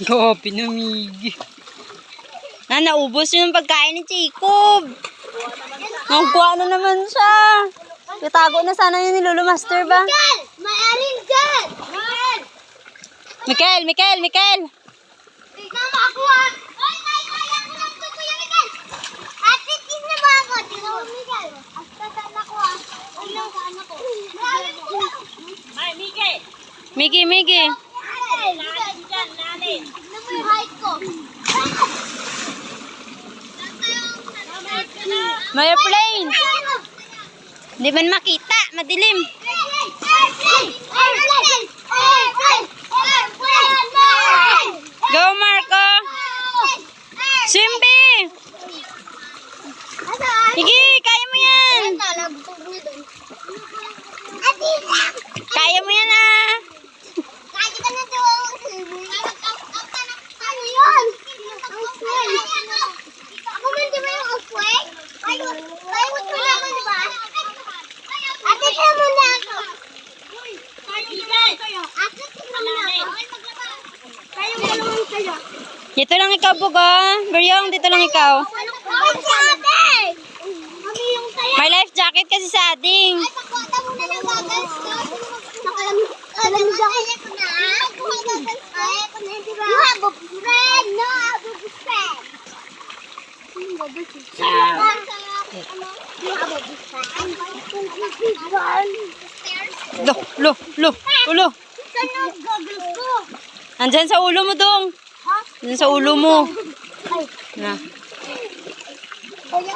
Oo, pinamigi. Naubos yung pagkain ni Jacob. Nagkuha na naman siya. Itago na sana yun ni Lolo Master ba? May alin dyan! Mikael! Tama ako ah! Ay, kaya ko lang ito, Kuya Miguel! Ate, tis na ba ako? Tignan mo, Miguel. Hasta saan ako ah? Ay, lang saan ako? Maraming ko lang! Ay, Miki! Migi! Miguel! Diyan, nanin! Tignan mo yung height ko. May airplane! Hindi man makita, madilim. Go, Marco! Simbi! Sige, kaya mo yan! Kaya mo yan ah! Ako man di ba yung off-way? Ayaw mo naman di ba? Ate, kaya mo na ako. Ate, tignan mo na ako. Kaya mo naman sa'yo. Dito lang ikaw, Buga. Beryong, dito lang ikaw. Ay, si ate! Kami yung kaya. May life jacket kasi sa ading. Ay, pakuha mo na ng goggles ko. Nakalamig ako. Ay, ako na, di ba? You have a friend. No, I have a friend. You have a best friend. Ulo. Saan yung goggles ko? Nandyan sa ulo mo, Dong. Ha? Nandyan sa ulo mo. Ay. Na. Kaya,